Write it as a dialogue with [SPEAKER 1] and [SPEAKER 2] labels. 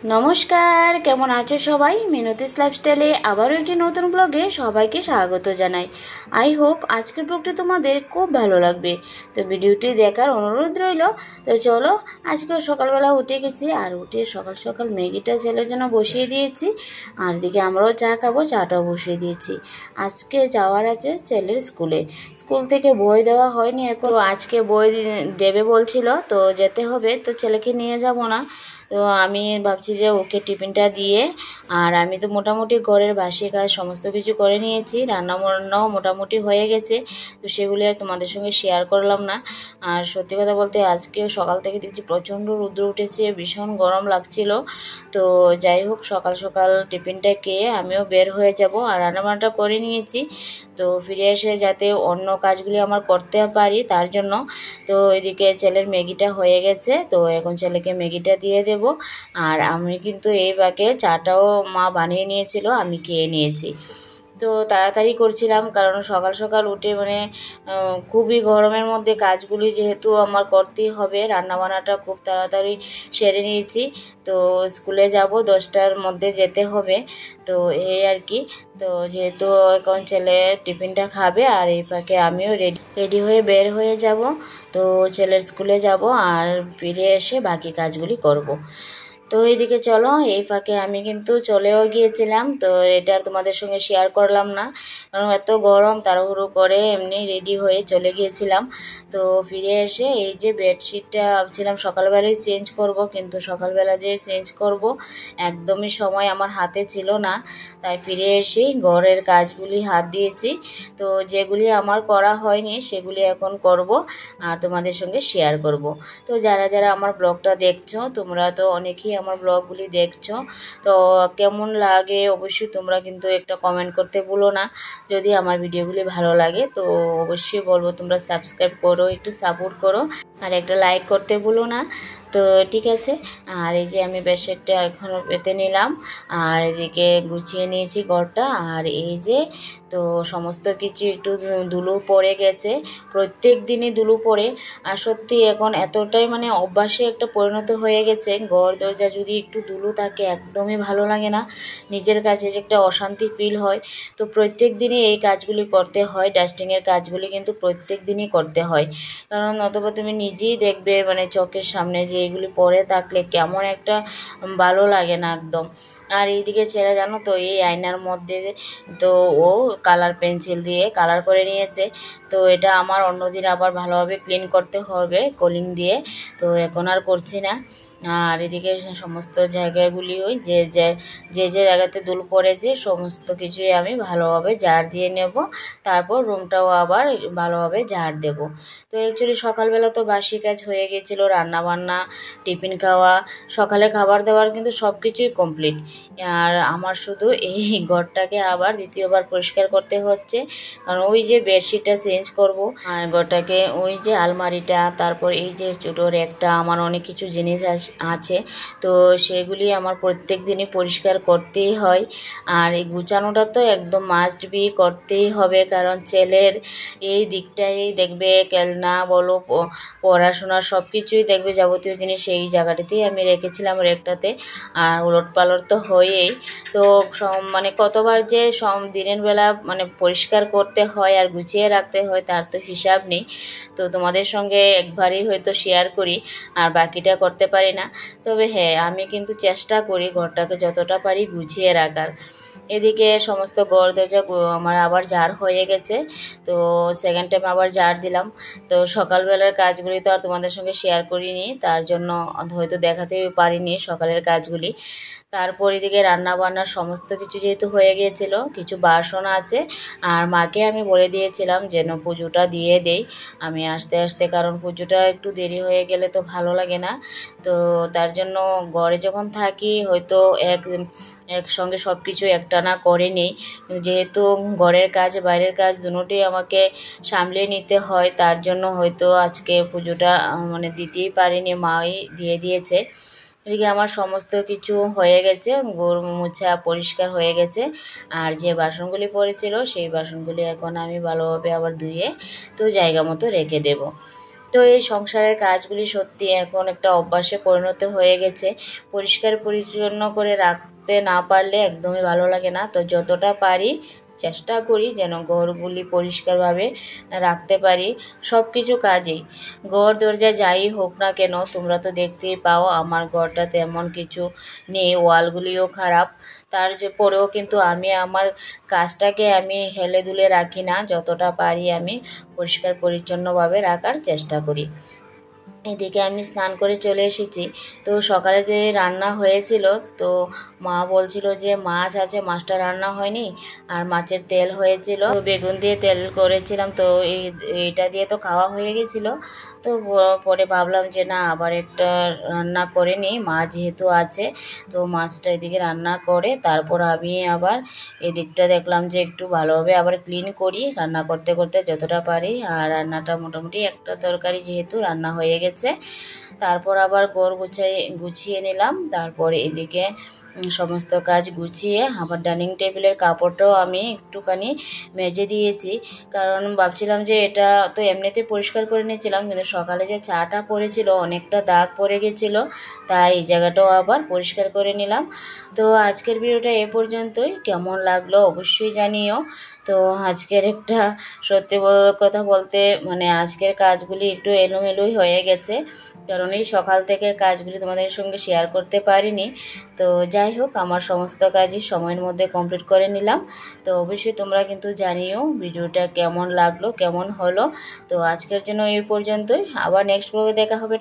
[SPEAKER 1] নমস্কার, কেমন আছো সবাই? মিনতিস লাইফস্টাইলে আবারও একটি নতুন ব্লগে সবাইকে স্বাগত জানাই। আই হোপ আজকের ব্লগটি তোমাদের খুব ভালো লাগবে। তো ভিডিওটি দেখার অনুরোধ রইল। তো চলো, আজকে সকালবেলা উঠে গেছি, আর উঠে সকাল সকাল ম্যাগিটা ছেলের জন্য বসিয়ে দিয়েছি, আর এদিকে আমরাও চা খাবো, চাটাও বসিয়ে দিয়েছি। আজকে যাওয়ার আছে ছেলের স্কুল থেকে বই দেওয়া হয়নি এখন, তো আজকে বই দেবে বলছিল, তো যেতে হবে। তো ছেলেকে নিয়ে যাব না, তো আমি ভাবছি যে ওকে টিফিনটা দিয়ে, আর আমি তো মোটামুটি ঘরের বাসি কাজ সমস্ত কিছু করে নিয়েছি, রান্না বান্নাও মোটামুটি হয়ে গেছে। তো সেগুলি আর তোমাদের সঙ্গে শেয়ার করলাম না। আর সত্যি কথা বলতে আজকেও সকাল থেকে দেখছি প্রচণ্ড রৌদ্র উঠেছে, ভীষণ গরম লাগছিল। তো যাই হোক, সকাল সকাল টিফিনটা খেয়ে আমিও বের হয়ে যাব, আর রান্নাবান্নাটা করে নিয়েছি। তো ফিরে এসে যাতে অন্য কাজগুলি আমার করতে পারি তার জন্য। তো এদিকে ছেলের ম্যাগিটা হয়ে গেছে, তো এখন ছেলেকে ম্যাগিটা দিয়ে দেব। আর আমি কিন্তু এই বাকে চাটাও মা বানিয়ে নিয়েছিল, আমি খেয়ে নিয়েছি। তো তাড়াতাড়ি করছিলাম, কারণ সকাল সকাল উঠে খুবই গরমের মধ্যে কাজগুলি যেহেতু আমার করতেই হবে, রান্নাবান্নাটা খুব তাড়াতাড়ি সেরে নিয়েছি। তো স্কুলে যাব, 10টার মধ্যে যেতে হবে। তো এই আর কি। তো যেহেতু এখন ছেলে টিফিনটা খাবে, আর এই ফাঁকে আমিও রেডি হয়ে বের হয়ে যাব। তো ছেলের স্কুলে যাব, আর ফিরে এসে বাকি কাজগুলি করব। তো এইদিকে চলো, এই ফাঁকে আমি কিন্তু চলেও গিয়েছিলাম। তো এটা তোমাদের সঙ্গে শেয়ার করলাম না, কারণ এত গরম, তাড়াহুড়ো করে এমনি রেডি হয়ে চলে গিয়েছিলাম। তো ফিরে এসে এই যে বেডশিটটা ভাবছিলাম সকালবেলায় চেঞ্জ করব, কিন্তু সকালবেলা যে চেঞ্জ করব একদমই সময় আমার হাতে ছিল না। তাই ফিরে এসেই ঘরের কাজগুলি হাত দিয়েছি। তো যেগুলি আমার করা হয়নি সেগুলি এখন করব, আর তোমাদের সঙ্গে শেয়ার করব। তো যারা যারা আমার ব্লগটা দেখছো, তোমরা তো অনেকেই আমার ব্লগগুলি দেখছো, তো কেমন লাগে অবশ্যই তোমরা কিন্তু একটা কমেন্ট করতে ভুলো না। যদি আমার ভিডিওগুলি ভালো লাগে তো অবশ্যই বলবো তোমরা সাবস্ক্রাইব করো, একটু সাপোর্ট করো, আর একটা লাইক করতে ভুলো না। তো ঠিক আছে। আর এই যে আমি বেডশিটটা এখনও পেতে নিলাম, আর এদিকে গুছিয়ে নিয়েছি ঘরটা। আর এই যে তো সমস্ত কিছু একটু ধুলো পড়ে গেছে, প্রত্যেক দিনই ধুলো পড়ে। আর সত্যি এখন এতটাই অভ্যাসে একটা পরিণত হয়ে গেছে, ঘর দরজা যদি একটু ধুলো থাকে একদমই ভালো লাগে না, নিজের কাছে যে একটা অশান্তি ফিল হয়। তো প্রত্যেক দিনই এই কাজগুলি করতে হয়, ডাস্টিংয়ের কাজগুলি কিন্তু প্রত্যেক দিনই করতে হয়, কারণ অথবা তুমি নিজেই দেখবে চোখের সামনে যে এগুলি পরে থাকলে কেমন একটা ভালো লাগে না একদম। আর এইদিকে ছেলে জানো তো, এই আয়নার মধ্যে তো ও কালার পেন্সিল দিয়ে কালার করে নিয়েছে। তো এটা আমার অন্যদিন আবার ভালোভাবে ক্লিন করতে হবে কলিং দিয়ে, তো এখন আর করছি না। আর এদিকে সমস্ত জায়গাগুলি ওই যে যে যে যে জায়গাতে দুল পড়েছে সমস্ত কিছুই আমি ভালোভাবে ঝাড় দিয়ে নেব, তারপর রুমটাও আবার ভালোভাবে ঝাড় দেব। তো অ্যাকচুয়ালি সকালবেলা তো বাসি কাজ হয়ে গিয়েছিলো, রান্নাবান্না, টিফিন খাওয়া, সকালে খাবার দাবার কিন্তু সব কিছুই কমপ্লিট। আর আমার শুধু এই ঘরটাকে আবার দ্বিতীয়বার পরিষ্কার করতে হচ্ছে, কারণ ওই যে বেডশিটটা চেঞ্জ করব, আর ঘরটাকে ওই যে আলমারিটা, তারপর এই যে ছোটো র্যাকটা, আমার অনেক কিছু জিনিস আছে, তো সেগুলি আমার প্রত্যেক দিনই পরিষ্কার করতেই হয়। আর এই গুছানোটা তো একদম মাস্ট বি করতেই হবে, কারণ ছেলের এই দিকটাই দেখবে, খেলনা বলো, পড়াশোনা সব কিছুই দেখবে, যাবতীয় জিনিস এই জায়গাটাতেই আমি রেখেছিলাম র্যাকটাতে। আর উলট পালট তো হয়েই, তো কতবার যে দিনের বেলা পরিষ্কার করতে হয় আর গুছিয়ে রাখতে হয় তার তো হিসাব নেই। তো তোমাদের সঙ্গে একবারই হয়তো শেয়ার করি, আর বাকিটা করতে পারি না। তবে হ্যাঁ, আমি কিন্তু চেষ্টা করি ঘরটাকে যতটা পারি গুছিয়ে রাখার। এদিকে সমস্ত ঘর দরজা আমার আবার ঝাড় হয়ে গেছে, তো সেকেন্ড টাইম আবার ঝাড় দিলাম। তো সকালবেলার কাজগুলি তো আর তোমাদের সঙ্গে শেয়ার করিনি, তার জন্য হয়তো দেখাতে পারিনি সকালের কাজগুলি। তারপর এদিকে রান্না বান্নার সমস্ত কিছু যেহেতু হয়ে গিয়েছিল, কিছু বাসন আছে, আর মাকে আমি বলে দিয়েছিলাম যেন পুজোটা দিয়ে দেই আমি আস্তে আস্তে, কারণ পুজোটা একটু দেরি হয়ে গেলে তো ভালো লাগে না। তো তার জন্য ঘরে যখন থাকি হয়তো একসঙ্গে সব কিছু একটানা করে নিই, যেহেতু ঘরের কাজ বাইরের কাজ দুটোই আমাকে সামলে নিতে হয়, তার জন্য হয়তো আজকে পুজোটা দিতেই পারিনি, মাই দিয়ে দিয়েছে। এদিকে আমার সমস্ত কিছু হয়ে গেছে, গরু মোছা পরিষ্কার হয়ে গেছে, আর যে বাসনগুলি পড়েছিল সেই বাসনগুলি এখন আমি ভালোভাবে আবার ধুয়ে তো জায়গা মতো রেখে দেব। তো এই সংসারের কাজগুলি সত্যি এখন একটা অভ্যাসে পরিণত হয়ে গেছে। পরিষ্কার পরিচ্ছন্ন করে রাখতে না পারলে একদমই ভালো লাগে না। তো যতটা পারি চেষ্টা করি যেন ঘরগুলি পরিষ্কারভাবে রাখতে পারি সব কিছু কাজেই। ঘর দরজা যাই হোক না কেন, তোমরা তো দেখতেই পাও আমার ঘরটা তেমন কিছু নেই, ওয়ালগুলিও খারাপ। তার যে পরেও কিন্তু আমি আমার কাজটাকে আমি হেলে দুলে রাখি না, যতটা পারি আমি পরিষ্কার পরিচ্ছন্নভাবে রাখার চেষ্টা করি। এদিকে আমি স্নান করে চলে এসেছি। তো সকালে যে রান্না হয়েছিল, তো মা বলছিল যে মাছ আছে, মাছটা রান্না হয়নি, আর মাছের তেল হয়েছিল, তো বেগুন দিয়ে তেল করেছিলাম, তো এইটা দিয়ে তো খাওয়া হয়ে গেছিল। তো পরে ভাবলাম যে না, আবার একটা রান্না করে নিই, মাছ যেহেতু আছে। তো মাছটা এদিকে রান্না করে তারপর আমি আবার এদিকটা দেখলাম যে একটু ভালোভাবে আবার ক্লিন করি রান্না করতে করতে যতটা পারি। আর রান্নাটা মোটামুটি একটা তরকারি যেহেতু রান্না হয়ে গেছে, তারপর আবার ঘর গুছিয়ে নিলাম। তারপর এদিকে সমস্ত কাজ গুছিয়ে আবার ডাইনিং টেবিলের কাপড়টাও আমি একটুখানি মেজে দিয়েছি, কারণ ভাবছিলাম যে এটা তো এমনিতে পরিষ্কার করে নিয়েছিলাম, কিন্তু সকালে যে চাটা পড়েছিল অনেকটা দাগ পড়ে গেছিল, তাই এই জায়গাটাও আবার পরিষ্কার করে নিলাম। তো আজকের ভিডিওটা এ পর্যন্তই। কেমন লাগলো অবশ্যই জানিও। তো আজকের একটা সত্যি কথা বলতে মানে আজকের কাজগুলি একটু এলোমেলোই হয়ে গেছে, কারণ এই সকাল থেকে কাজগুলি তোমাদের সঙ্গে শেয়ার করতে পারিনি। তো যাই হোক, আমার সমস্ত কাজই সময়ের মধ্যে কমপ্লিট করে নিলাম। তো অবশ্যই তোমরা কিন্তু জানিও ভিডিওটা কেমন লাগলো, কেমন হলো। তো আজকের জন্য এই পর্যন্তই, আবার নেক্সট ব্লগে দেখা হবে।